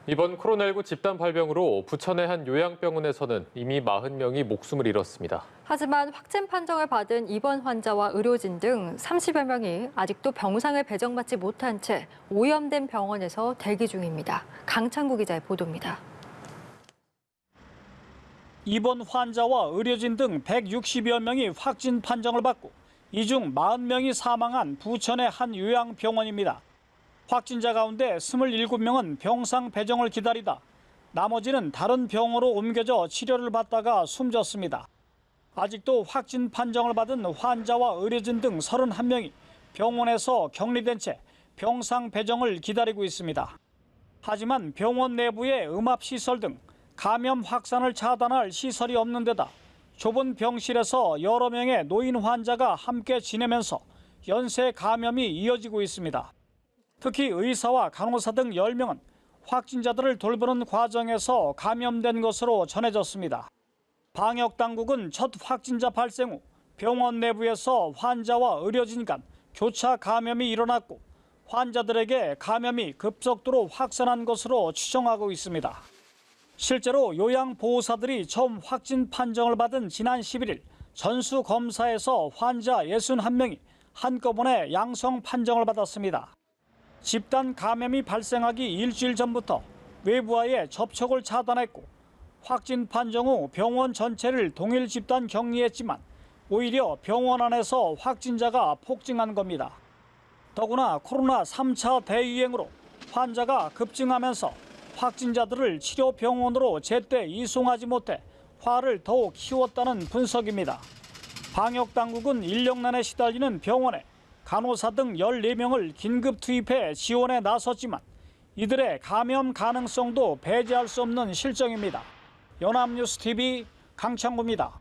이번 코로나19 집단 발병으로 부천의 한 요양병원에서는 이미 40명이 목숨을 잃었습니다. 하지만 확진 판정을 받은 입원 환자와 의료진 등 30여 명이 아직도 병상을 배정받지 못한 채 오염된 병원에서 대기 중입니다. 강창구 기자의 보도입니다. 입원 환자와 의료진 등 160여 명이 확진 판정을 받고 이 중 40명이 사망한 부천의 한 요양병원입니다. 확진자 가운데 27명은 병상 배정을 기다리다 나머지는 다른 병원으로 옮겨져 치료를 받다가 숨졌습니다. 아직도 확진 판정을 받은 환자와 의료진 등 31명이 병원에서 격리된 채 병상 배정을 기다리고 있습니다. 하지만 병원 내부에 음압시설 등 감염 확산을 차단할 시설이 없는 데다 좁은 병실에서 여러 명의 노인 환자가 함께 지내면서 연쇄 감염이 이어지고 있습니다. 특히 의사와 간호사 등 10명은 확진자들을 돌보는 과정에서 감염된 것으로 전해졌습니다. 방역당국은 첫 확진자 발생 후 병원 내부에서 환자와 의료진 간 교차 감염이 일어났고 환자들에게 감염이 급속도로 확산한 것으로 추정하고 있습니다. 실제로 요양보호사들이 처음 확진 판정을 받은 지난 11일 전수검사에서 환자 61명이 한꺼번에 양성 판정을 받았습니다. 집단 감염이 발생하기 일주일 전부터 외부와의 접촉을 차단했고 확진 판정 후 병원 전체를 동일 집단 격리했지만 오히려 병원 안에서 확진자가 폭증한 겁니다. 더구나 코로나 3차 대유행으로 환자가 급증하면서 확진자들을 치료병원으로 제때 이송하지 못해 화를 더욱 키웠다는 분석입니다. 방역당국은 인력난에 시달리는 병원에 간호사 등 14명을 긴급 투입해 지원에 나섰지만 이들의 감염 가능성도 배제할 수 없는 실정입니다. 연합뉴스TV 강창구입니다.